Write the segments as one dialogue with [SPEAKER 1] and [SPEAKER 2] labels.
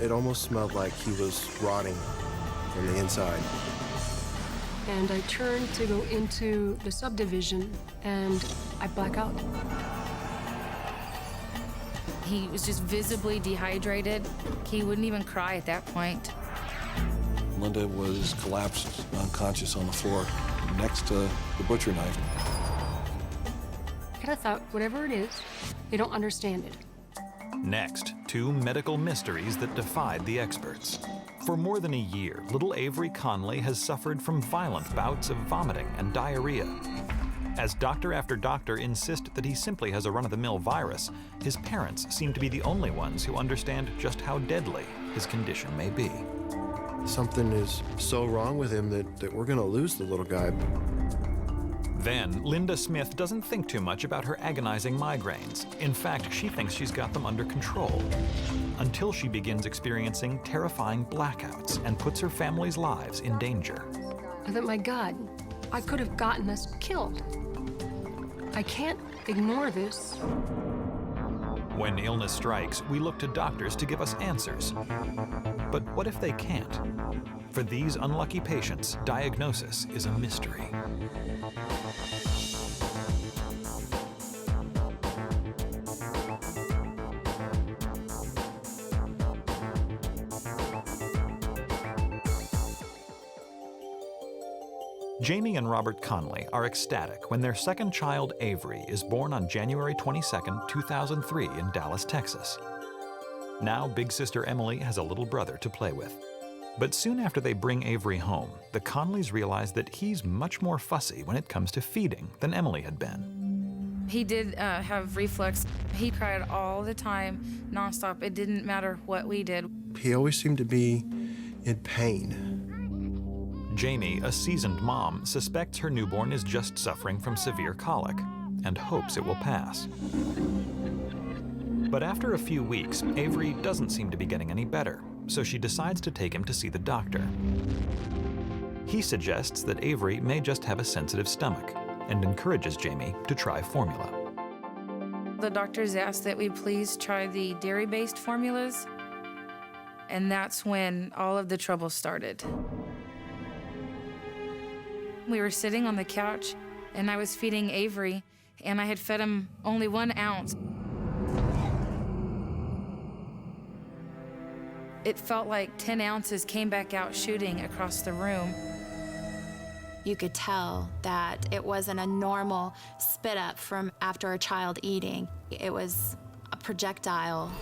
[SPEAKER 1] It almost smelled like he was rotting from the inside.
[SPEAKER 2] And I turned to go into the subdivision, and I black out.
[SPEAKER 3] He was just visibly dehydrated. He wouldn't even cry at that point.
[SPEAKER 4] Linda was collapsed, unconscious on the floor, next to the butcher knife.
[SPEAKER 2] And I thought, whatever it is, they don't understand it.
[SPEAKER 5] Next, two medical mysteries that defied the experts. For more than a year, little Avery Conley has suffered from violent bouts of vomiting and diarrhea. As doctor after doctor insist that he simply has a run-of-the-mill virus, his parents seem to be the only ones who understand just how deadly his condition may be.
[SPEAKER 1] Something is so wrong with him that we're gonna lose the little guy.
[SPEAKER 5] Then, Linda Smith doesn't think too much about her agonizing migraines. In fact, she thinks she's got them under control. Until she begins experiencing terrifying blackouts and puts her family's lives in danger.
[SPEAKER 2] I thought, my God, I could have gotten us killed. I can't ignore this.
[SPEAKER 5] When illness strikes, we look to doctors to give us answers. But what if they can't? For these unlucky patients, diagnosis is a mystery. Jamie and Robert Conley are ecstatic when their second child, Avery, is born on January 22, 2003 in Dallas, Texas. Now, big sister Emily has a little brother to play with. But soon after they bring Avery home, the Conleys realize that he's much more fussy when it comes to feeding than Emily had been.
[SPEAKER 3] He did have reflux. He cried all the time, nonstop. It didn't matter what we did.
[SPEAKER 1] He always seemed to be in pain.
[SPEAKER 5] Jamie, a seasoned mom, suspects her newborn is just suffering from severe colic and hopes it will pass. But after a few weeks, Avery doesn't seem to be getting any better, so she decides to take him to see the doctor. He suggests that Avery may just have a sensitive stomach and encourages Jamie to try formula.
[SPEAKER 3] The doctors asked that we please try the dairy-based formulas, and that's when all of the trouble started. We were sitting on the couch, and I was feeding Avery, and I had fed him only 1 ounce. It felt like 10 ounces came back out shooting across the room.
[SPEAKER 6] You could tell that it wasn't a normal spit up from after a child eating. It was a projectile.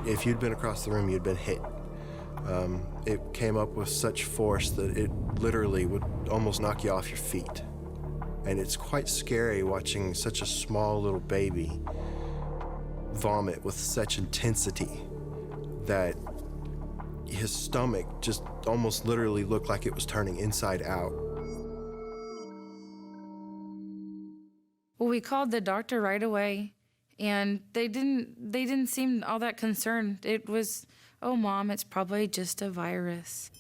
[SPEAKER 1] If you'd been across the room, you'd been hit. It came up with such force that it literally would almost knock you off your feet. And it's quite scary watching such a small little baby vomit with such intensity that his stomach just almost literally looked like it was turning inside out.
[SPEAKER 3] Well, we called the doctor right away, and they didn't seem all that concerned. It was, "Oh, Mom, it's probably just a virus."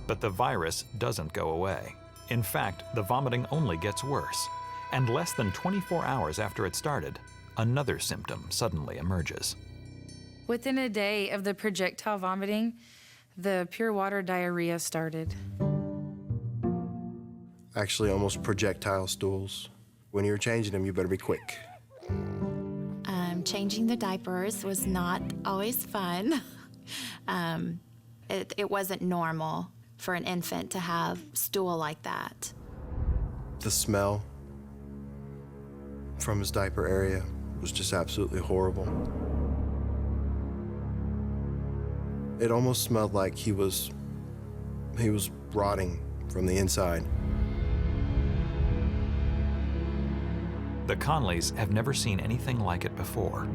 [SPEAKER 5] But the virus doesn't go away. In fact, the vomiting only gets worse. And less than 24 hours after it started, another symptom suddenly emerges.
[SPEAKER 3] Within a day of the projectile vomiting, the pure water diarrhea started.
[SPEAKER 1] Actually, almost projectile stools. When you're changing them, you better be quick.
[SPEAKER 6] Changing the diapers was not always fun. It wasn't normal for an infant to have stool like that.
[SPEAKER 1] The smell from his diaper area was just absolutely horrible. It almost smelled like he was rotting from the inside.
[SPEAKER 5] The Conleys have never seen anything like it before.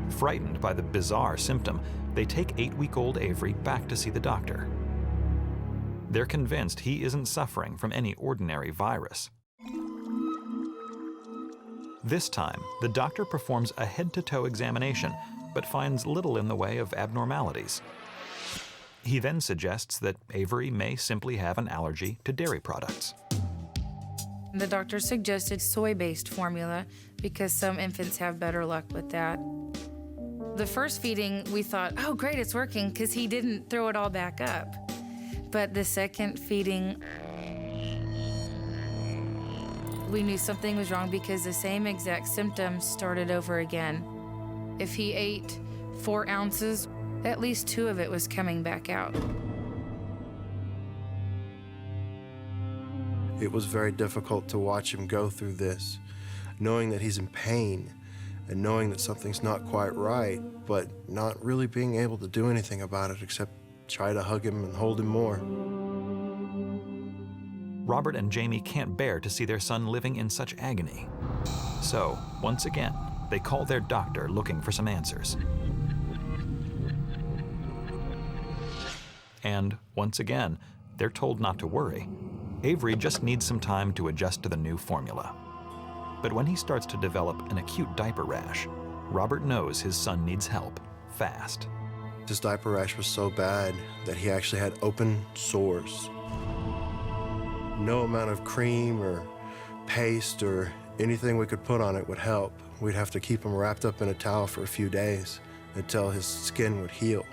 [SPEAKER 5] Frightened by the bizarre symptom, they take 8-week-old Avery back to see the doctor. They're convinced he isn't suffering from any ordinary virus. This time, the doctor performs a head-to-toe examination, but finds little in the way of abnormalities. He then suggests that Avery may simply have an allergy to dairy products.
[SPEAKER 3] The doctor suggested soy-based formula because some infants have better luck with that. The first feeding, we thought, oh, great, it's working, because he didn't throw it all back up. But the second feeding, we knew something was wrong because the same exact symptoms started over again. If he ate 4 ounces, at least 2 of it was coming back out.
[SPEAKER 1] It was very difficult to watch him go through this, knowing that he's in pain and knowing that something's not quite right, but not really being able to do anything about it except try to hug him and hold him more.
[SPEAKER 5] Robert and Jamie can't bear to see their son living in such agony. So, once again, they call their doctor looking for some answers. And once again, they're told not to worry. Avery just needs some time to adjust to the new formula. But when he starts to develop an acute diaper rash, Robert knows his son needs help, fast.
[SPEAKER 1] His diaper rash was so bad that he actually had open sores. No amount of cream or paste or anything we could put on it would help. We'd have to keep him wrapped up in a towel for a few days until his skin would heal,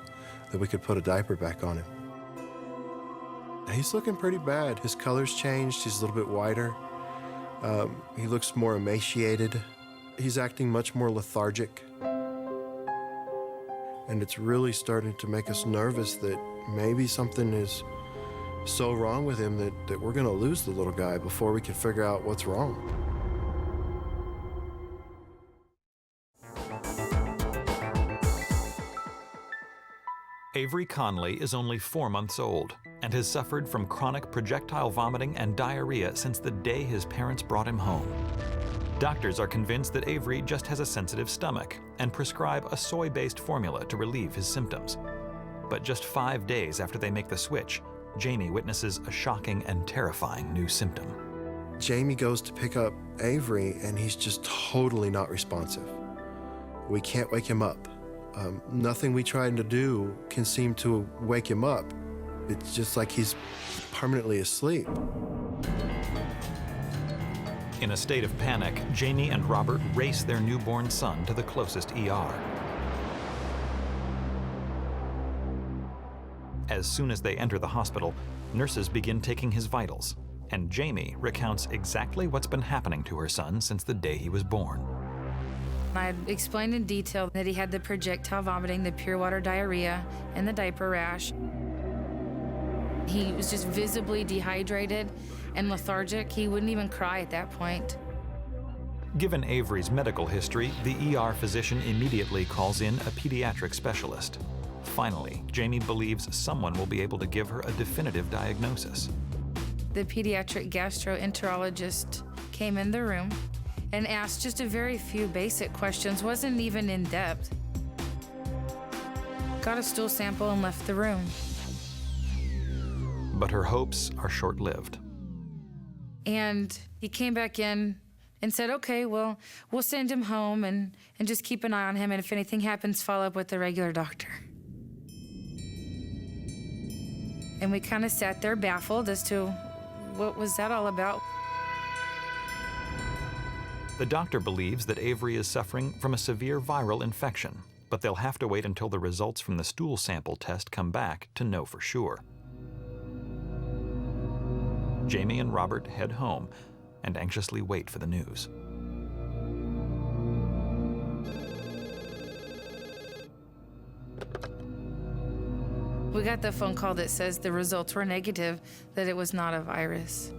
[SPEAKER 1] that we could put a diaper back on him. He's looking pretty bad. His color's changed. He's a little bit whiter. He looks more emaciated. He's acting much more lethargic. And it's really starting to make us nervous that maybe something is so wrong with him that we're going to lose the little guy before we can figure out what's wrong.
[SPEAKER 5] Avery Conley is only 4 months old and has suffered from chronic projectile vomiting and diarrhea since the day his parents brought him home. Doctors are convinced that Avery just has a sensitive stomach and prescribe a soy-based formula to relieve his symptoms. But just 5 days after they make the switch, Jamie witnesses a shocking and terrifying new symptom.
[SPEAKER 1] Jamie goes to pick up Avery, and he's just totally not responsive. We can't wake him up. Nothing we tried to do can seem to wake him up. It's just like he's permanently asleep.
[SPEAKER 5] In a state of panic, Jamie and Robert race their newborn son to the closest ER. As soon as they enter the hospital, nurses begin taking his vitals, and Jamie recounts exactly what's been happening to her son since the day he was born.
[SPEAKER 3] I explained in detail that he had the projectile vomiting, the pure water diarrhea, and the diaper rash. He was just visibly dehydrated and lethargic. He wouldn't even cry at that point.
[SPEAKER 5] Given Avery's medical history, the ER physician immediately calls in a pediatric specialist. Finally, Jamie believes someone will be able to give her a definitive diagnosis.
[SPEAKER 3] The pediatric gastroenterologist came in the room and asked just a very few basic questions, wasn't even in depth. Got a stool sample and left the room.
[SPEAKER 5] But her hopes are short-lived.
[SPEAKER 3] And he came back in and said, okay, well, we'll send him home and just keep an eye on him, and if anything happens, follow up with the regular doctor. And we kind of sat there baffled as to what was that all about.
[SPEAKER 5] The doctor believes that Avery is suffering from a severe viral infection, but they'll have to wait until the results from the stool sample test come back to know for sure. Jamie and Robert head home and anxiously wait for the news.
[SPEAKER 3] We got the phone call that says the results were negative, that it was not a virus.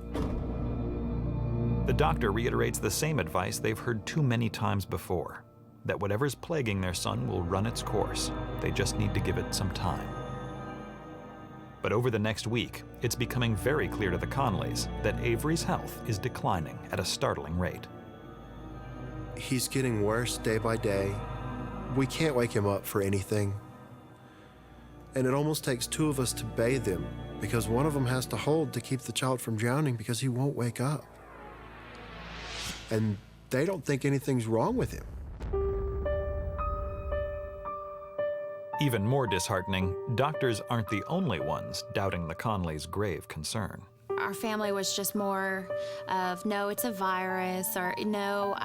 [SPEAKER 5] The doctor reiterates the same advice they've heard too many times before, that whatever's plaguing their son will run its course. They just need to give it some time. But over the next week, it's becoming very clear to the Conleys that Avery's health is declining at a startling rate.
[SPEAKER 1] He's getting worse day by day. We can't wake him up for anything. And it almost takes 2 of us to bathe him, because one of them has to hold to keep the child from drowning because he won't wake up. And they don't think anything's wrong with him.
[SPEAKER 5] Even more disheartening, doctors aren't the only ones doubting the Conleys' grave concern.
[SPEAKER 6] Our family was just more of, no, it's a virus, or no,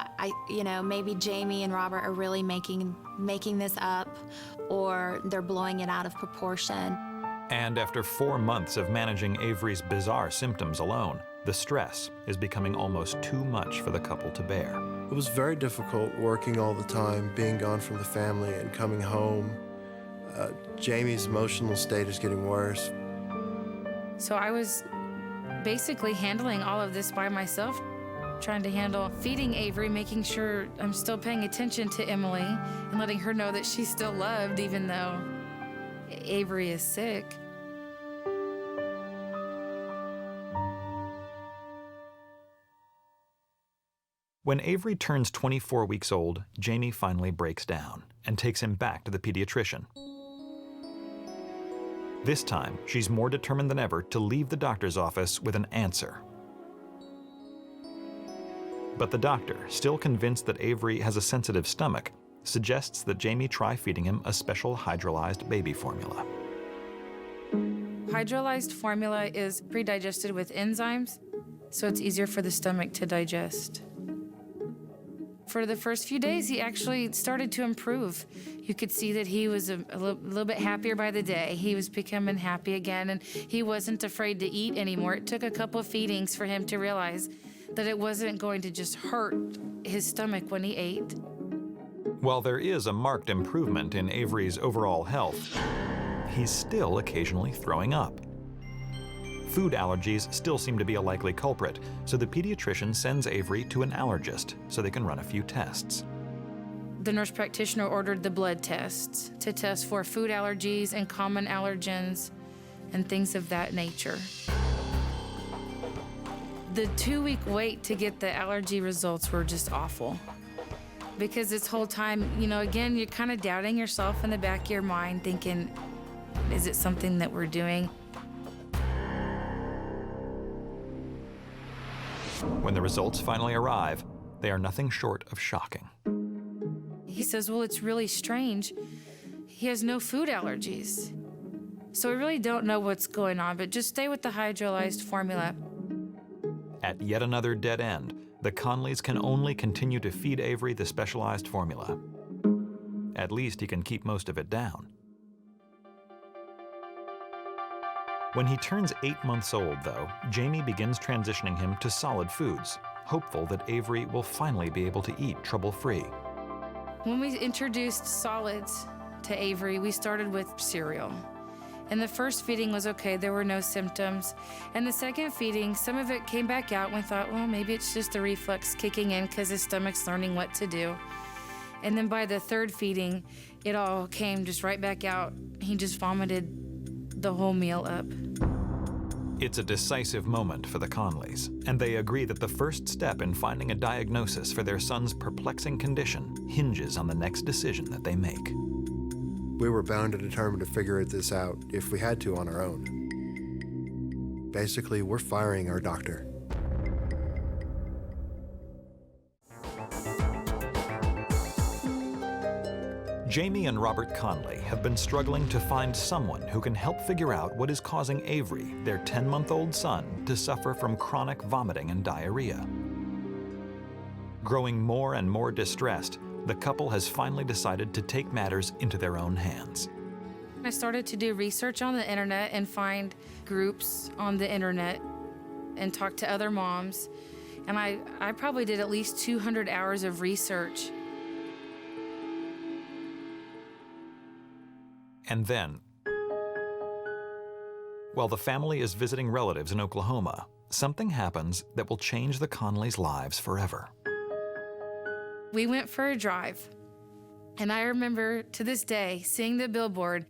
[SPEAKER 6] maybe Jamie and Robert are really making this up, or they're blowing it out of proportion.
[SPEAKER 5] And after 4 months of managing Avery's bizarre symptoms alone, the stress is becoming almost too much for the couple to bear.
[SPEAKER 1] It was very difficult working all the time, being gone from the family and coming home. Jamie's emotional state is getting worse.
[SPEAKER 3] So I was basically handling all of this by myself, trying to handle feeding Avery, making sure I'm still paying attention to Emily and letting her know that she's still loved even though Avery is sick.
[SPEAKER 5] When Avery turns 24 weeks old, Jamie finally breaks down and takes him back to the pediatrician. This time, she's more determined than ever to leave the doctor's office with an answer. But the doctor, still convinced that Avery has a sensitive stomach, suggests that Jamie try feeding him a special hydrolyzed baby formula.
[SPEAKER 3] Hydrolyzed formula is pre-digested with enzymes, so it's easier for the stomach to digest. For the first few days, he actually started to improve. You could see that he was a little bit happier by the day. He was becoming happy again, and he wasn't afraid to eat anymore. It took a couple of feedings for him to realize that it wasn't going to just hurt his stomach when he ate.
[SPEAKER 5] While there is a marked improvement in Avery's overall health, he's still occasionally throwing up. Food allergies still seem to be a likely culprit, so the pediatrician sends Avery to an allergist so they can run a few tests.
[SPEAKER 3] The nurse practitioner ordered the blood tests to test for food allergies and common allergens and things of that nature. The 2-week wait to get the allergy results were just awful. Because this whole time, again, you're kind of doubting yourself in the back of your mind, thinking, is it something that we're doing?
[SPEAKER 5] When the results finally arrive, they are nothing short of shocking.
[SPEAKER 3] He says, well, it's really strange. He has no food allergies. So we really don't know what's going on, but just stay with the hydrolyzed formula.
[SPEAKER 5] At yet another dead end, the Conleys can only continue to feed Avery the specialized formula. At least he can keep most of it down. When he turns 8 months old, though, Jamie begins transitioning him to solid foods, hopeful that Avery will finally be able to eat trouble-free.
[SPEAKER 3] When we introduced solids to Avery, we started with cereal. And the first feeding was okay, there were no symptoms. And the second feeding, some of it came back out, and we thought, well, maybe it's just the reflux kicking in because his stomach's learning what to do. And then by the third feeding, it all came just right back out. He just vomited the whole meal up.
[SPEAKER 5] It's a decisive moment for the Conleys, and they agree that the first step in finding a diagnosis for their son's perplexing condition hinges on the next decision that they make.
[SPEAKER 1] We were bound and determined to figure this out if we had to on our own. Basically, we're firing our doctor.
[SPEAKER 5] Jamie and Robert Conley have been struggling to find someone who can help figure out what is causing Avery, their 10-month-old son, to suffer from chronic vomiting and diarrhea. Growing more and more distressed, the couple has finally decided to take matters into their own hands.
[SPEAKER 3] I started to do research on the internet and find groups on the internet and talk to other moms. And I probably did at least 200 hours of research.
[SPEAKER 5] And then, while the family is visiting relatives in Oklahoma, something happens that will change the Conleys' lives forever.
[SPEAKER 3] We went for a drive, and I remember to this day seeing the billboard,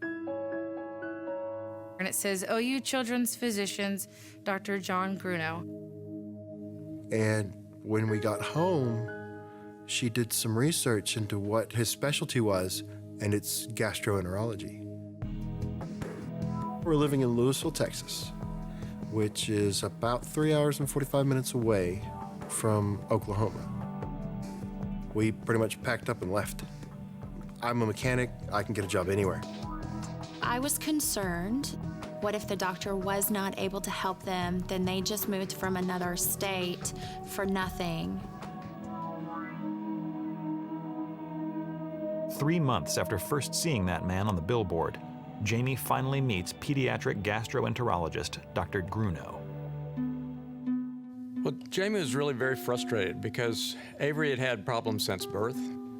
[SPEAKER 3] and it says, OU Children's Physicians, Dr. John Grunow.
[SPEAKER 1] And when we got home, she did some research into what his specialty was, and it's gastroenterology. We're living in Louisville, Texas, which is about 3 hours and 45 minutes away from Oklahoma. We pretty much packed up and left. I'm a mechanic, I can get a job anywhere.
[SPEAKER 6] I was concerned What if the doctor was not able to help them, then they just moved from another state for nothing?
[SPEAKER 5] 3 months after first seeing that man on the billboard, Jamie finally meets pediatric gastroenterologist Dr. Grunow.
[SPEAKER 7] Well, Jamie was really very frustrated because Avery had had problems since birth,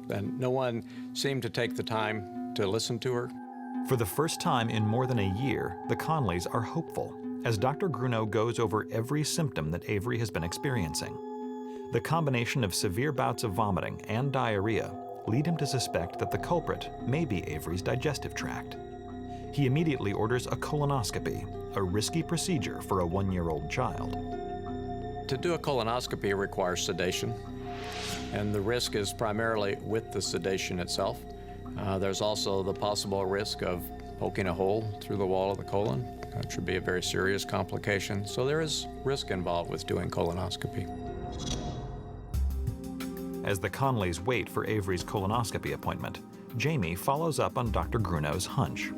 [SPEAKER 7] and no one seemed to take the time to listen to her.
[SPEAKER 5] For the first time in more than a year, the Conleys are hopeful as Dr. Grunow goes over every symptom that Avery has been experiencing. The combination of severe bouts of vomiting and diarrhea lead him to suspect that the culprit may be Avery's digestive tract. He immediately orders a colonoscopy, a risky procedure for a 1-year-old child.
[SPEAKER 7] To do a colonoscopy requires sedation, and the risk is primarily with the sedation itself. There's also the possible risk of poking a hole through the wall of the colon. That should be a very serious complication. So there is risk involved with doing colonoscopy.
[SPEAKER 5] As the Conleys wait for Avery's colonoscopy appointment, Jamie follows up on Dr. Grunow's hunch.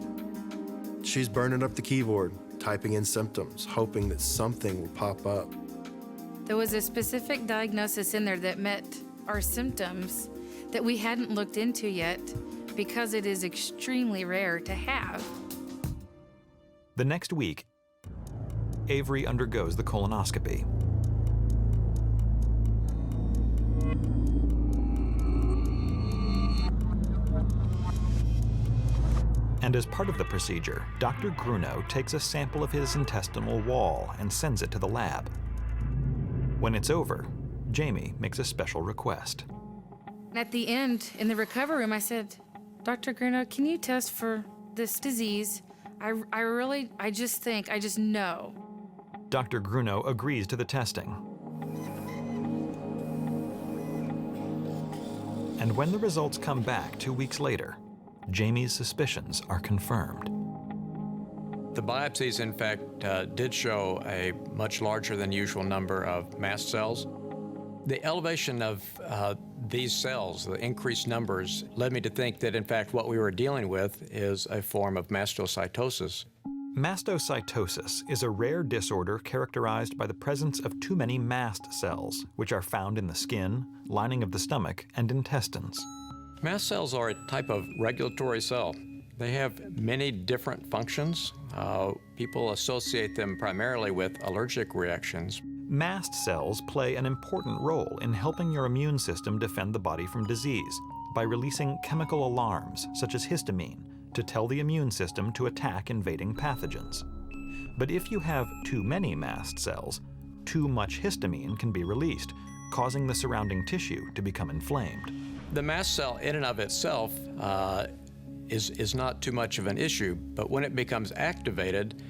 [SPEAKER 1] She's burning up the keyboard, typing in symptoms, hoping that something will pop up.
[SPEAKER 3] There was a specific diagnosis in there that met our symptoms that we hadn't looked into yet because it is extremely rare to have.
[SPEAKER 5] The next week, Avery undergoes the colonoscopy. And as part of the procedure, Dr. Grunow takes a sample of his intestinal wall and sends it to the lab. When it's over, Jamie makes a special request.
[SPEAKER 3] At the end, in the recovery room, I said, Dr. Grunow, can you test for this disease? I just know.
[SPEAKER 5] Dr. Grunow agrees to the testing. And when the results come back 2 weeks later, Jamie's suspicions are confirmed.
[SPEAKER 7] The biopsies, in fact, did show a much larger than usual number of mast cells. The elevation of these cells, the increased numbers, led me to think that, in fact, what we were dealing with is a form of mastocytosis.
[SPEAKER 5] Mastocytosis is a rare disorder characterized by the presence of too many mast cells, which are found in the skin, lining of the stomach, and intestines.
[SPEAKER 7] Mast cells are a type of regulatory cell. They have many different functions. People associate them primarily with allergic reactions.
[SPEAKER 5] Mast cells play an important role in helping your immune system defend the body from disease by releasing chemical alarms, such as histamine, to tell the immune system to attack invading pathogens. But if you have too many mast cells, too much histamine can be released, causing the surrounding tissue to become inflamed.
[SPEAKER 7] The mast cell in and of itself is not too much of an issue, but when it becomes activated,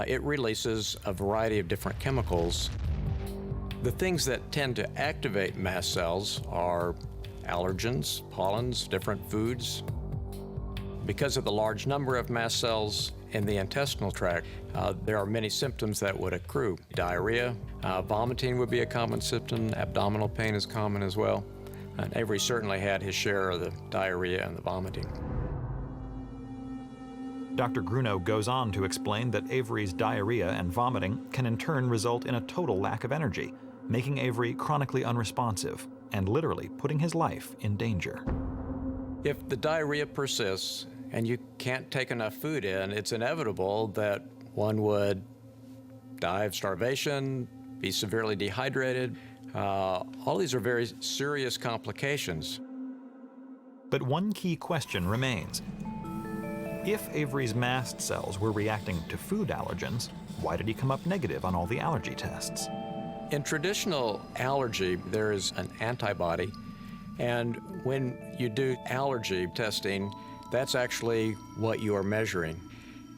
[SPEAKER 7] it releases a variety of different chemicals. The things that tend to activate mast cells are allergens, pollens, different foods. Because of the large number of mast cells in the intestinal tract, there are many symptoms that would accrue. Diarrhea, vomiting would be a common symptom, abdominal pain is common as well. And Avery certainly had his share of the diarrhea and the vomiting.
[SPEAKER 5] Dr. Grunow goes on to explain that Avery's diarrhea and vomiting can in turn result in a total lack of energy, making Avery chronically unresponsive and literally putting his life in danger.
[SPEAKER 7] If the diarrhea persists and you can't take enough food in, it's inevitable that one would die of starvation, be severely dehydrated. All these are very serious complications.
[SPEAKER 5] But one key question remains. If Avery's mast cells were reacting to food allergens, why did he come up negative on all the allergy tests?
[SPEAKER 7] In traditional allergy, there is an antibody, and when you do allergy testing, that's actually what you are measuring.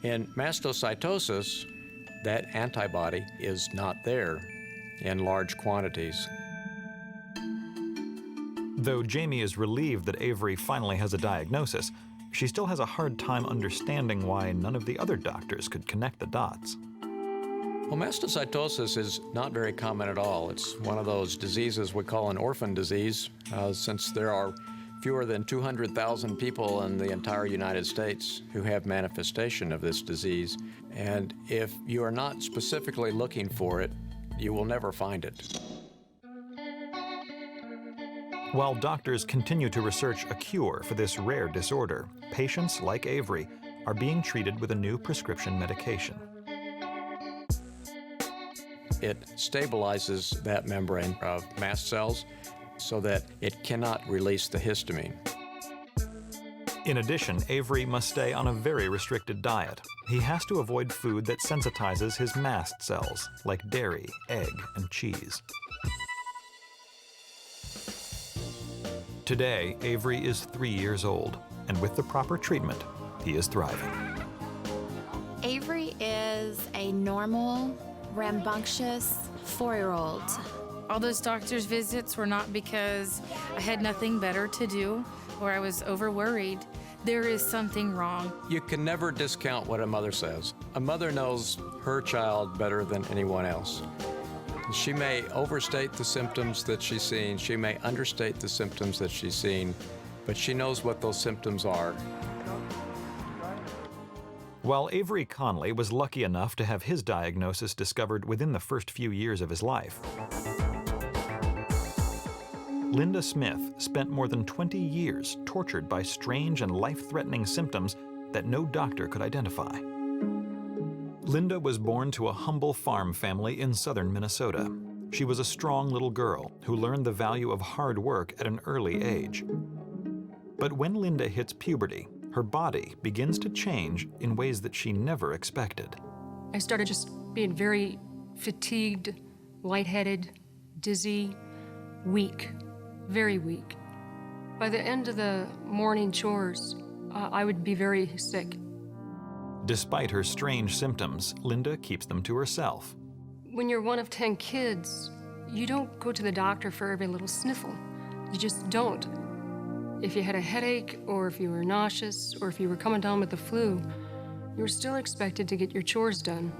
[SPEAKER 7] In mastocytosis, that antibody is not there in large quantities.
[SPEAKER 5] Though Jamie is relieved that Avery finally has a diagnosis, she still has a hard time understanding why none of the other doctors could connect the dots.
[SPEAKER 7] Well, mastocytosis is not very common at all. It's one of those diseases we call an orphan disease, since there are fewer than 200,000 people in the entire United States who have manifestation of this disease. And if you are not specifically looking for it, you will never find it.
[SPEAKER 5] While doctors continue to research a cure for this rare disorder, patients like Avery are being treated with a new prescription medication.
[SPEAKER 7] It stabilizes that membrane of mast cells so that it cannot release the histamine.
[SPEAKER 5] In addition, Avery must stay on a very restricted diet. He has to avoid food that sensitizes his mast cells, like dairy, egg, and cheese. Today, Avery is 3 years old, and with the proper treatment, he is thriving.
[SPEAKER 6] Avery is a normal, rambunctious 4-year-old.
[SPEAKER 3] All those doctor's visits were not because I had nothing better to do or I was over-worried. There is something wrong.
[SPEAKER 7] You can never discount what a mother says. A mother knows her child better than anyone else. She may overstate the symptoms that she's seen, she may understate the symptoms that she's seen, but she knows what those symptoms are.
[SPEAKER 5] While Avery Conley was lucky enough to have his diagnosis discovered within the first few years of his life, Linda Smith spent more than 20 years tortured by strange and life-threatening symptoms that no doctor could identify. Linda was born to a humble farm family in southern Minnesota. She was a strong little girl who learned the value of hard work at an early age. But when Linda hits puberty, her body begins to change in ways that she never expected.
[SPEAKER 2] I started just being very fatigued, lightheaded, dizzy, weak, very weak. By the end of the morning chores, I would be very sick.
[SPEAKER 5] Despite her strange symptoms, Linda keeps them to herself.
[SPEAKER 2] When you're one of 10 kids, you don't go to the doctor for every little sniffle. You just don't. If you had a headache, or if you were nauseous, or if you were coming down with the flu, you were still expected to get your chores done.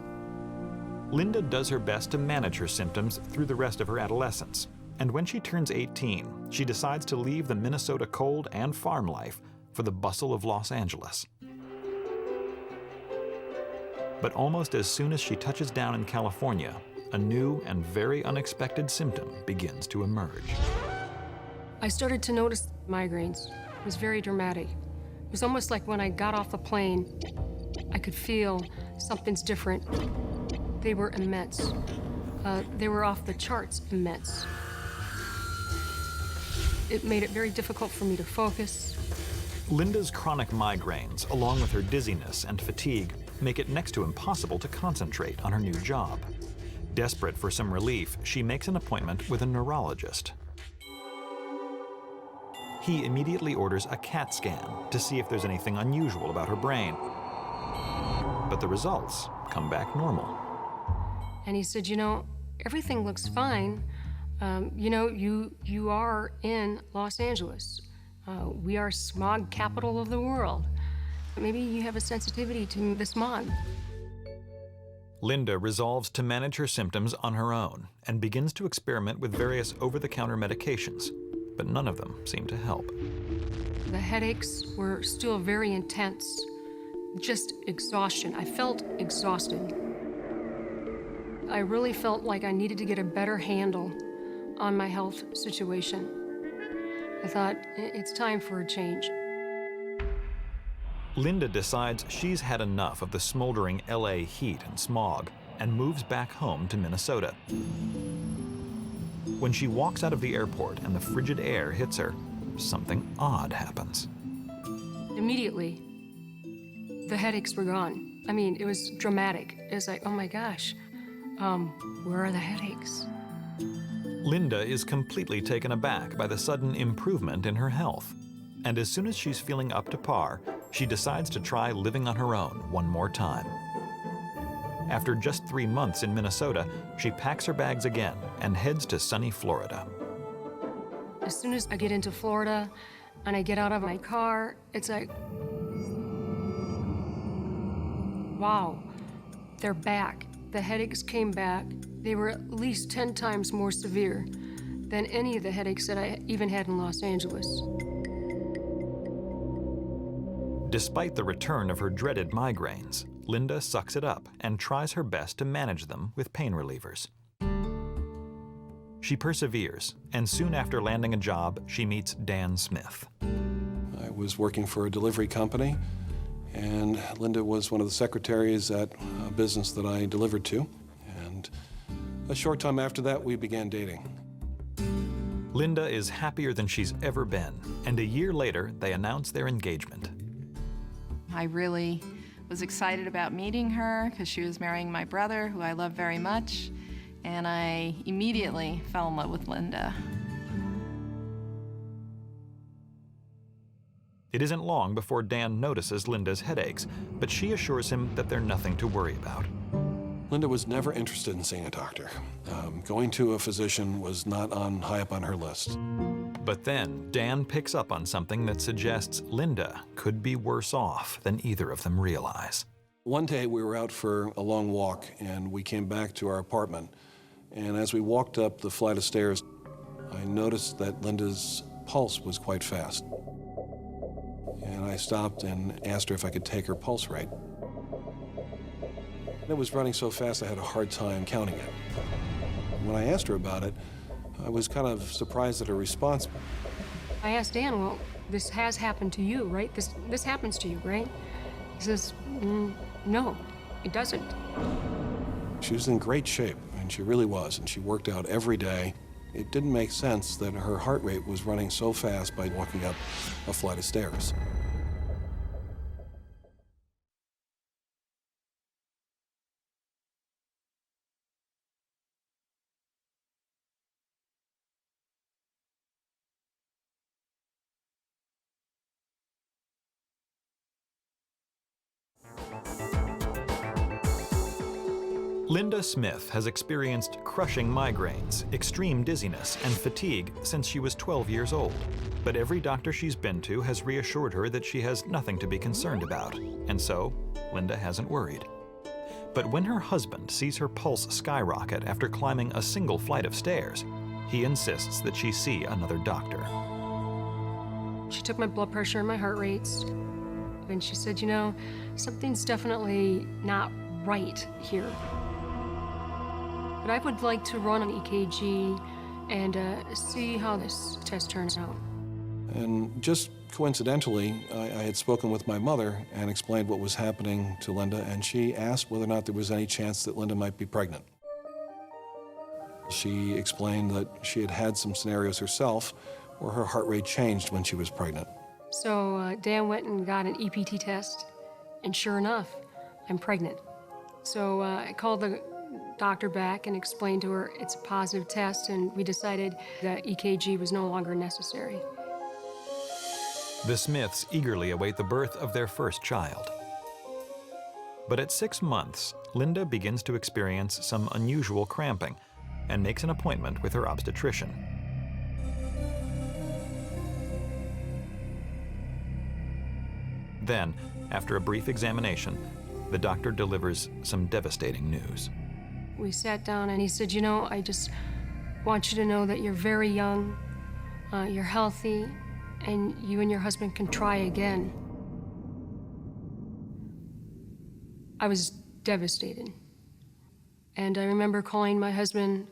[SPEAKER 5] Linda does her best to manage her symptoms through the rest of her adolescence. And when she turns 18, she decides to leave the Minnesota cold and farm life for the bustle of Los Angeles. But almost as soon as she touches down in California, a new and very unexpected symptom begins to emerge.
[SPEAKER 2] I started to notice migraines. It was very dramatic. It was almost like when I got off the plane, I could feel something's different. They were immense. They were off the charts immense. It made it very difficult for me to focus.
[SPEAKER 5] Linda's chronic migraines, along with her dizziness and fatigue, make it next to impossible to concentrate on her new job. Desperate for some relief, she makes an appointment with a neurologist. He immediately orders a CAT scan to see if there's anything unusual about her brain. But the results come back normal.
[SPEAKER 2] And he said, you know, everything looks fine. You know, you are in Los Angeles. We are smog capital of the world. Maybe you have a sensitivity to the smog.
[SPEAKER 5] Linda resolves to manage her symptoms on her own and begins to experiment with various over-the-counter medications, but none of them seem to help.
[SPEAKER 2] The headaches were still very intense, just exhaustion. I felt exhausted. I really felt like I needed to get a better handle on my health situation. I thought, it's time for a change.
[SPEAKER 5] Linda decides she's had enough of the smoldering LA heat and smog and moves back home to Minnesota. When she walks out of the airport and the frigid air hits her, something odd happens.
[SPEAKER 2] Immediately, the headaches were gone. I mean, it was dramatic. It was like, oh my gosh, where are the headaches?
[SPEAKER 5] Linda is completely taken aback by the sudden improvement in her health. And as soon as she's feeling up to par, she decides to try living on her own one more time. After just 3 months in Minnesota, she packs her bags again and heads to sunny Florida.
[SPEAKER 2] As soon as I get into Florida and I get out of my car, it's like, wow, they're back. The headaches came back. They were at least 10 times more severe than any of the headaches that I even had in Los Angeles.
[SPEAKER 5] Despite the return of her dreaded migraines, Linda sucks it up and tries her best to manage them with pain relievers. She perseveres, and soon after landing a job, she meets Dan Smith.
[SPEAKER 4] I was working for a delivery company, and Linda was one of the secretaries at a business that I delivered to. And a short time after that, we began dating.
[SPEAKER 5] Linda is happier than she's ever been, and a year later, they announce their engagement.
[SPEAKER 8] I really was excited about meeting her because she was marrying my brother, who I love very much, and I immediately fell in love with Linda.
[SPEAKER 5] It isn't long before Dan notices Linda's headaches, but she assures him that they're nothing to worry about.
[SPEAKER 4] Linda was never interested in seeing a doctor. Going to a physician was not high up on her list.
[SPEAKER 5] But then Dan picks up on something that suggests Linda could be worse off than either of them realize.
[SPEAKER 4] One day we were out for a long walk, and we came back to our apartment. And as we walked up the flight of stairs, I noticed that Linda's pulse was quite fast. And I stopped and asked her if I could take her pulse rate. It was running so fast I had a hard time counting it. When I asked her about it, I was kind of surprised at her response.
[SPEAKER 2] I asked Dan, well, this has happened to you, right? This happens to you, right? He says, no, it doesn't.
[SPEAKER 4] She was in great shape, and she really was, and she worked out every day. It didn't make sense that her heart rate was running so fast by walking up a flight of stairs.
[SPEAKER 5] Linda Smith has experienced crushing migraines, extreme dizziness, and fatigue since she was 12 years old. But every doctor she's been to has reassured her that she has nothing to be concerned about, and so Linda hasn't worried. But when her husband sees her pulse skyrocket after climbing a single flight of stairs, he insists that she see another doctor.
[SPEAKER 2] She took my blood pressure and my heart rates, and she said, you know, something's definitely not right here. But I would like to run an EKG and see how this test turns out.
[SPEAKER 4] And just coincidentally, I had spoken with my mother and explained what was happening to Linda, and she asked whether or not there was any chance that Linda might be pregnant. She explained that she had had some scenarios herself where her heart rate changed when she was pregnant.
[SPEAKER 2] So Dan went and got an EPT test, and sure enough, I'm pregnant. So I called the doctor back and explained to her it's a positive test, and we decided that EKG was no longer necessary.
[SPEAKER 5] The Smiths eagerly await the birth of their first child. But at 6 months, Linda begins to experience some unusual cramping and makes an appointment with her obstetrician. Then, after a brief examination, the doctor delivers some devastating news.
[SPEAKER 2] We sat down and he said, you know, I just want you to know that you're very young, you're healthy, and you and your husband can try again. I was devastated. And I remember calling my husband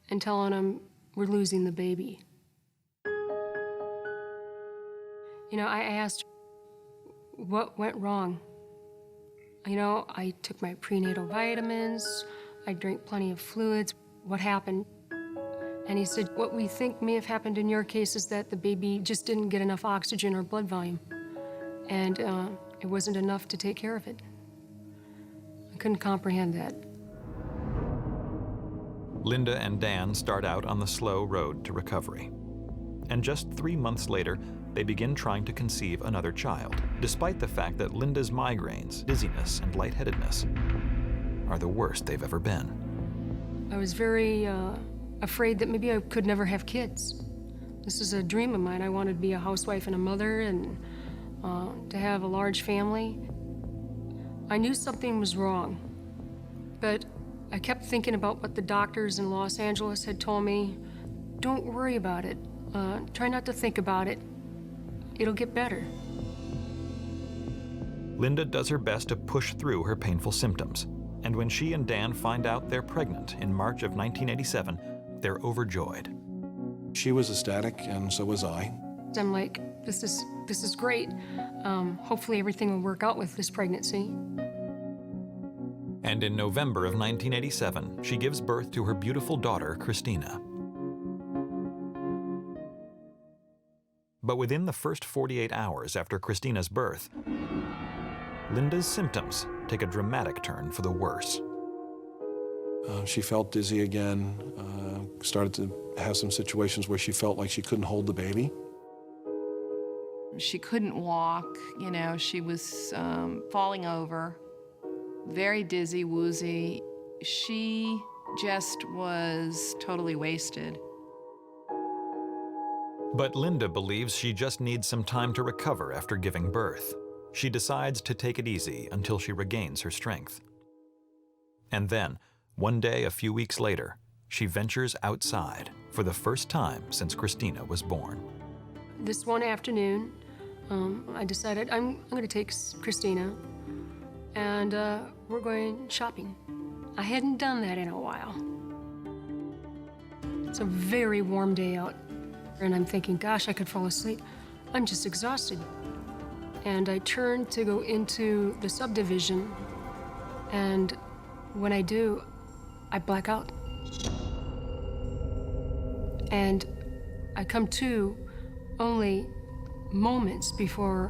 [SPEAKER 2] and telling him, we're losing the baby. You know, I asked, what went wrong? You know, I took my prenatal vitamins, I drank plenty of fluids. What happened? And he said, what we think may have happened in your case is that the baby just didn't get enough oxygen or blood volume. And it wasn't enough to take care of it. I couldn't comprehend that.
[SPEAKER 5] Linda and Dan start out on the slow road to recovery. And just 3 months later, they begin trying to conceive another child, despite the fact that Linda's migraines, dizziness, and lightheadedness are the worst they've ever been.
[SPEAKER 2] I was very afraid that maybe I could never have kids. This is a dream of mine. I wanted to be a housewife and a mother and to have a large family. I knew something was wrong, but I kept thinking about what the doctors in Los Angeles had told me. Don't worry about it. Try not to think about it. It'll get better.
[SPEAKER 5] Linda does her best to push through her painful symptoms, and when she and Dan find out they're pregnant in March of 1987, they're overjoyed.
[SPEAKER 4] She was ecstatic, and so was I.
[SPEAKER 2] I'm like, this is great. Hopefully everything will work out with this pregnancy.
[SPEAKER 5] And in November of 1987, she gives birth to her beautiful daughter, Christina. But within the first 48 hours after Christina's birth, Linda's symptoms take a dramatic turn for the worse.
[SPEAKER 4] She felt dizzy again, started to have some situations where she felt like she couldn't hold the baby.
[SPEAKER 8] She couldn't walk, you know, she was falling over, very dizzy, woozy. She just was totally wasted.
[SPEAKER 5] But Linda believes she just needs some time to recover after giving birth. She decides to take it easy until she regains her strength. And then, one day a few weeks later, she ventures outside for the first time since Christina was born.
[SPEAKER 2] This one afternoon, I decided I'm going to take Christina and we're going shopping. I hadn't done that in a while. It's a very warm day out, and I'm thinking, gosh, I could fall asleep. I'm just exhausted. And I turned to go into the subdivision, and when I do, I black out. And I come to only moments before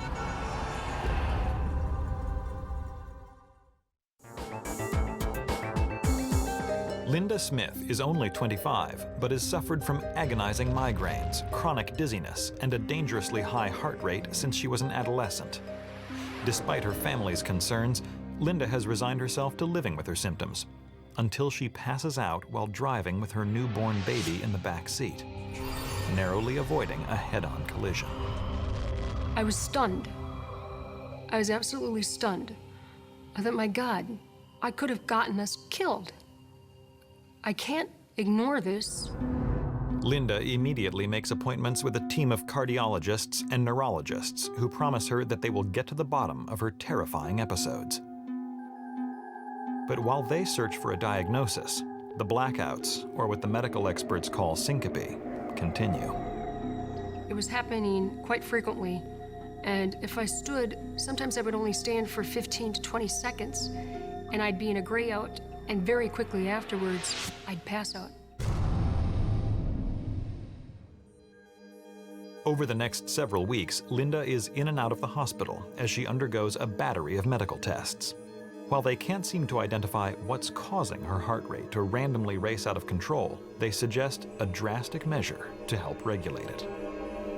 [SPEAKER 5] Linda Smith is only 25, but has suffered from agonizing migraines, chronic dizziness, and a dangerously high heart rate since she was an adolescent. Despite her family's concerns, Linda has resigned herself to living with her symptoms until she passes out while driving with her newborn baby in the back seat, narrowly avoiding a head-on collision.
[SPEAKER 2] I was stunned. I was absolutely stunned. I thought, my God, I could have gotten us killed. I can't ignore this.
[SPEAKER 5] Linda immediately makes appointments with a team of cardiologists and neurologists who promise her that they will get to the bottom of her terrifying episodes. But while they search for a diagnosis, the blackouts, or what the medical experts call syncope, continue.
[SPEAKER 2] It was happening quite frequently, and if I stood, sometimes I would only stand for 15 to 20 seconds, and I'd be in a gray out, and very quickly afterwards, I'd pass out.
[SPEAKER 5] Over the next several weeks, Linda is in and out of the hospital as she undergoes a battery of medical tests. While they can't seem to identify what's causing her heart rate to randomly race out of control, they suggest a drastic measure to help regulate it.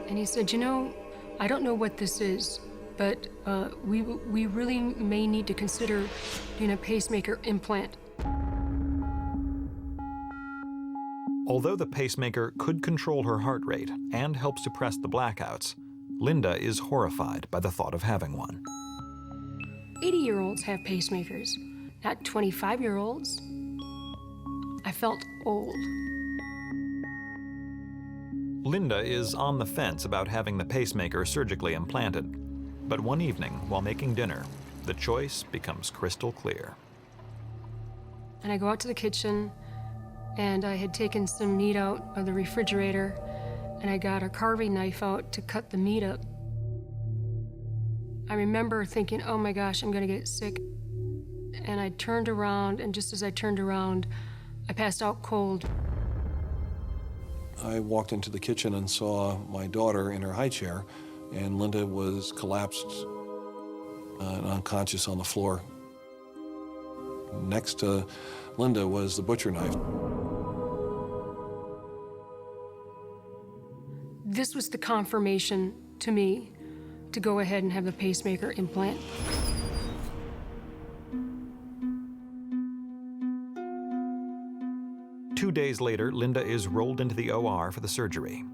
[SPEAKER 2] And he said, you know, I don't know what this is, but we really may need to consider doing a pacemaker implant.
[SPEAKER 5] Although the pacemaker could control her heart rate and help suppress the blackouts, Linda is horrified by the thought of having one.
[SPEAKER 2] 80-year-olds have pacemakers, not 25-year-olds. I felt old.
[SPEAKER 5] Linda is on the fence about having the pacemaker surgically implanted. But one evening, while making dinner, the choice becomes crystal clear.
[SPEAKER 2] And I go out to the kitchen, and I had taken some meat out of the refrigerator, and I got a carving knife out to cut the meat up. I remember thinking, oh my gosh, I'm gonna get sick. And I turned around, and just as I turned around, I passed out cold.
[SPEAKER 4] I walked into the kitchen and saw my daughter in her high chair, and Linda was collapsed and unconscious on the floor. Next to Linda was the butcher knife.
[SPEAKER 2] This was the confirmation to me to go ahead and have the pacemaker implant.
[SPEAKER 5] Two days later, Linda is rolled into the OR for the surgery.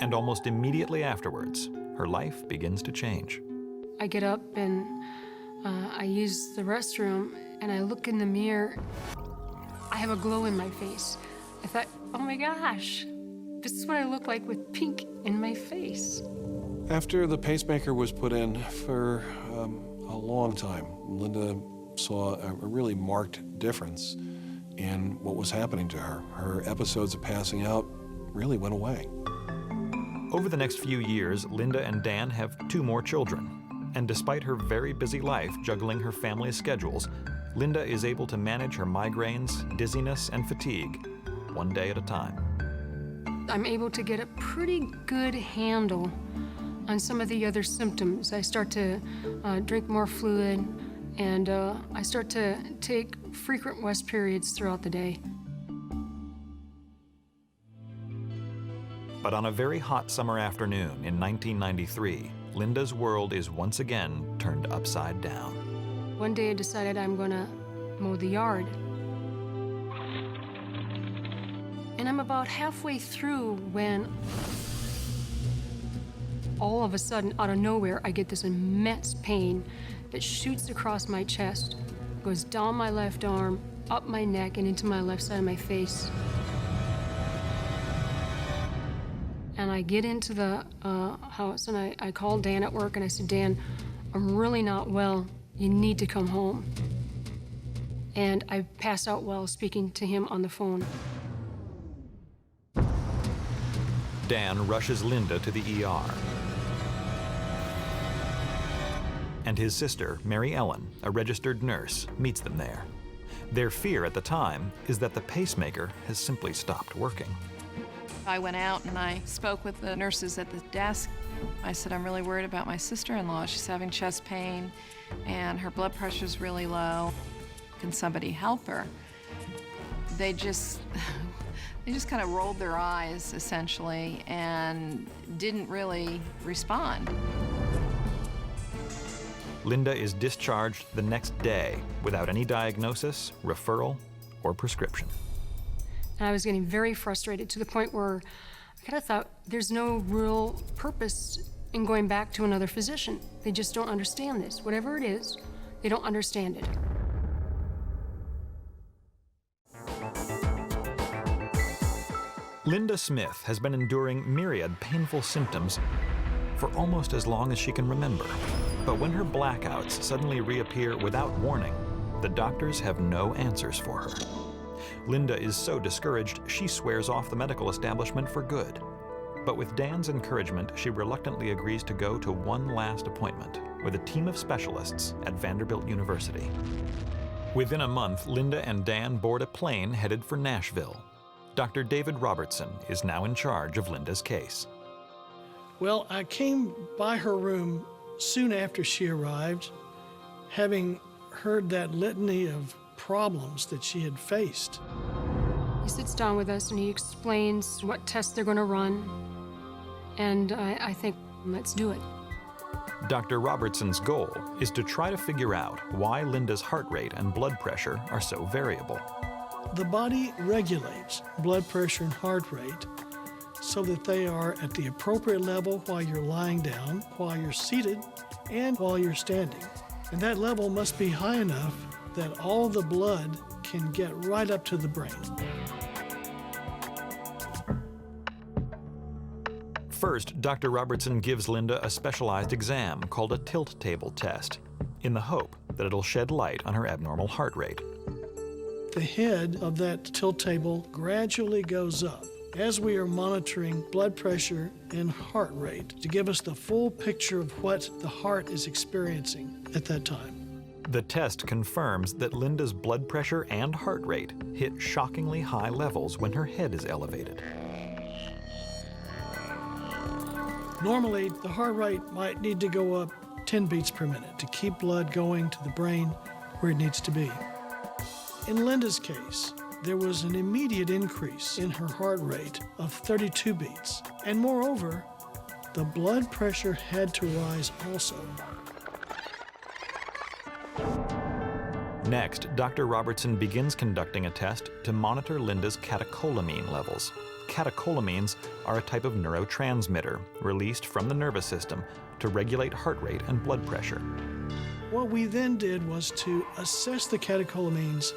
[SPEAKER 5] And almost immediately afterwards, her life begins to change.
[SPEAKER 2] I get up and I use the restroom, and I look in the mirror. I have a glow in my face. I thought, oh my gosh, this is what I look like with pink in my face.
[SPEAKER 4] After the pacemaker was put in for a long time, Linda saw a really marked difference in what was happening to her. Her episodes of passing out really went away.
[SPEAKER 5] Over the next few years, Linda and Dan have 2 more children. And despite her very busy life juggling her family's schedules, Linda is able to manage her migraines, dizziness, and fatigue, one day at a time.
[SPEAKER 2] I'm able to get a pretty good handle on some of the other symptoms. I start to drink more fluid, and I start to take frequent rest periods throughout the day.
[SPEAKER 5] But on a very hot summer afternoon in 1993, Linda's world is once again turned upside down.
[SPEAKER 2] One day I decided I'm gonna mow the yard. And I'm about halfway through when all of a sudden, out of nowhere, I get this immense pain that shoots across my chest, goes down my left arm, up my neck, and into my left side of my face. And I get into the house, and I called Dan at work, and I said, Dan, I'm really not well. You need to come home. And I passed out while speaking to him on the phone.
[SPEAKER 5] Dan rushes Linda to the ER. And his sister, Mary Ellen, a registered nurse, meets them there. Their fear at the time is that the pacemaker has simply stopped working.
[SPEAKER 8] I went out and I spoke with the nurses at the desk. I said, I'm really worried about my sister-in-law. She's having chest pain and her blood pressure's really low. Can somebody help her? They just kind of rolled their eyes, essentially, and didn't really respond.
[SPEAKER 5] Linda is discharged the next day without any diagnosis, referral, or prescription.
[SPEAKER 2] And I was getting very frustrated to the point where I kind of thought there's no real purpose in going back to another physician. They just don't understand this. Whatever it is, they don't understand it.
[SPEAKER 5] Linda Smith has been enduring myriad painful symptoms for almost as long as she can remember. But when her blackouts suddenly reappear without warning, the doctors have no answers for her. Linda is so discouraged, she swears off the medical establishment for good. But with Dan's encouragement, she reluctantly agrees to go to one last appointment with a team of specialists at Vanderbilt University. Within a month, Linda and Dan board a plane headed for Nashville. Dr. David Robertson is now in charge of Linda's case.
[SPEAKER 9] Well, I came by her room soon after she arrived, having heard that litany of problems that she had faced.
[SPEAKER 2] He sits down with us and he explains what tests they're going to run. And I think, let's do it.
[SPEAKER 5] Dr. Robertson's goal is to try to figure out why Linda's heart rate and blood pressure are so variable.
[SPEAKER 9] The body regulates blood pressure and heart rate so that they are at the appropriate level while you're lying down, while you're seated, and while you're standing. And that level must be high enough that all the blood can get right up to the brain.
[SPEAKER 5] First, Dr. Robertson gives Linda a specialized exam called a tilt table test, in the hope that it'll shed light on her abnormal heart rate.
[SPEAKER 9] The head of that tilt table gradually goes up as we are monitoring blood pressure and heart rate to give us the full picture of what the heart is experiencing at that time.
[SPEAKER 5] The test confirms that Linda's blood pressure and heart rate hit shockingly high levels when her head is elevated.
[SPEAKER 9] Normally, the heart rate might need to go up 10 beats per minute to keep blood going to the brain where it needs to be. In Linda's case, there was an immediate increase in her heart rate of 32 beats. And moreover, the blood pressure had to rise also.
[SPEAKER 5] Next, Dr. Robertson begins conducting a test to monitor Linda's catecholamine levels. Catecholamines are a type of neurotransmitter released from the nervous system to regulate heart rate and blood pressure.
[SPEAKER 9] What we then did was to assess the catecholamines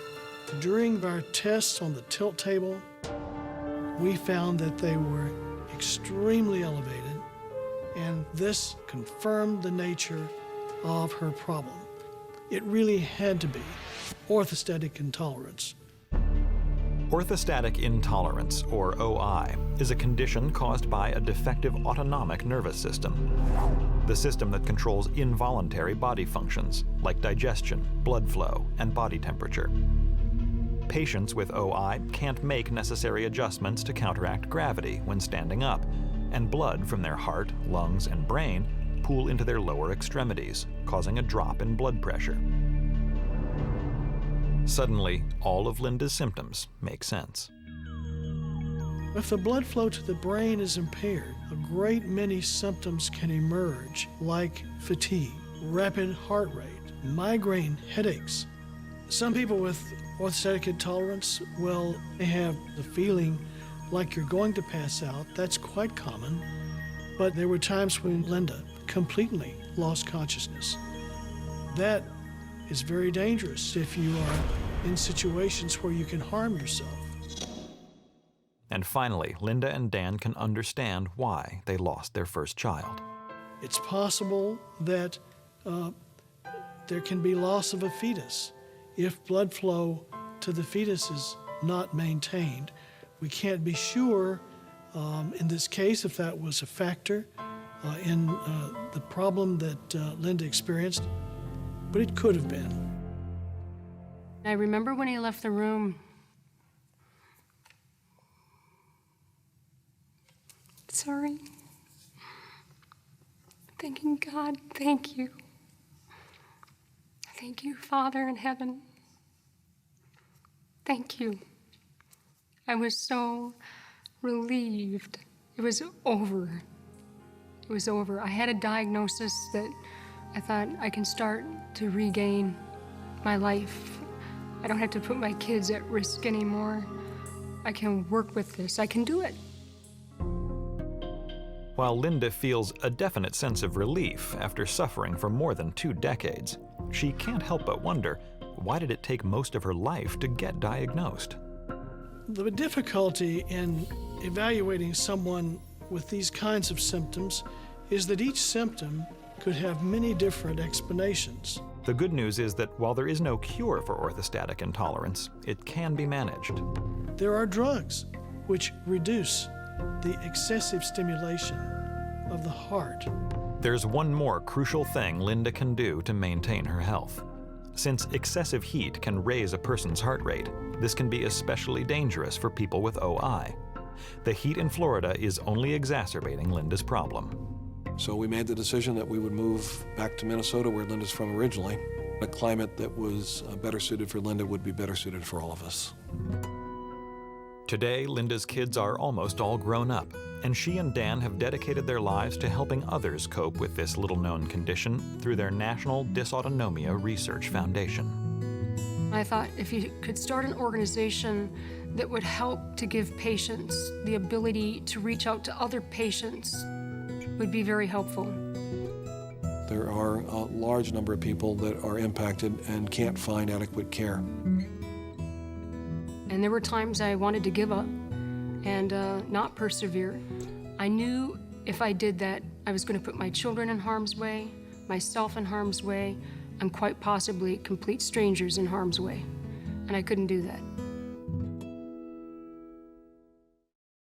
[SPEAKER 9] During our tests on the tilt table, we found that they were extremely elevated, and this confirmed the nature of her problem. It really had to be orthostatic intolerance.
[SPEAKER 5] Orthostatic intolerance, or OI, is a condition caused by a defective autonomic nervous system, the system that controls involuntary body functions like digestion, blood flow, and body temperature. Patients with OI can't make necessary adjustments to counteract gravity when standing up, and blood from their heart, lungs, and brain pool into their lower extremities, causing a drop in blood pressure. Suddenly, all of Linda's symptoms make sense.
[SPEAKER 9] If the blood flow to the brain is impaired, a great many symptoms can emerge, like fatigue, rapid heart rate, migraine, headaches. Some people with orthostatic intolerance, well, they have the feeling like you're going to pass out. That's quite common. But there were times when Linda completely lost consciousness. That is very dangerous if you are in situations where you can harm yourself.
[SPEAKER 5] And finally, Linda and Dan can understand why they lost their first child.
[SPEAKER 9] It's possible that there can be loss of a fetus if blood flow to the fetus is not maintained. We can't be sure in this case if that was a factor in the problem that Linda experienced, but it could have been.
[SPEAKER 2] I remember when he left the room, sorry, thanking God, thank you. Thank you, Father in heaven. Thank you. I was so relieved. It was over. It was over. I had a diagnosis that I thought I can start to regain my life. I don't have to put my kids at risk anymore. I can work with this. I can do it.
[SPEAKER 5] While Linda feels a definite sense of relief after suffering for more than 2 decades, she can't help but wonder, why did it take most of her life to get diagnosed?
[SPEAKER 9] The difficulty in evaluating someone with these kinds of symptoms is that each symptom could have many different explanations.
[SPEAKER 5] The good news is that while there is no cure for orthostatic intolerance, it can be managed.
[SPEAKER 9] There are drugs which reduce the excessive stimulation of the heart.
[SPEAKER 5] There's one more crucial thing Linda can do to maintain her health. Since excessive heat can raise a person's heart rate, this can be especially dangerous for people with OI. The heat in Florida is only exacerbating Linda's problem.
[SPEAKER 4] So we made the decision that we would move back to Minnesota, where Linda's from originally. A climate that was better suited for Linda would be better suited for all of us.
[SPEAKER 5] Today, Linda's kids are almost all grown up, and she and Dan have dedicated their lives to helping others cope with this little-known condition through their National Dysautonomia Research Foundation.
[SPEAKER 2] I thought if you could start an organization that would help to give patients the ability to reach out to other patients would be very helpful.
[SPEAKER 4] There are a large number of people that are impacted and can't find adequate care.
[SPEAKER 2] And there were times I wanted to give up and not persevere. I knew if I did that, I was going to put my children in harm's way, myself in harm's way, and quite possibly complete strangers in harm's way. And I couldn't do that.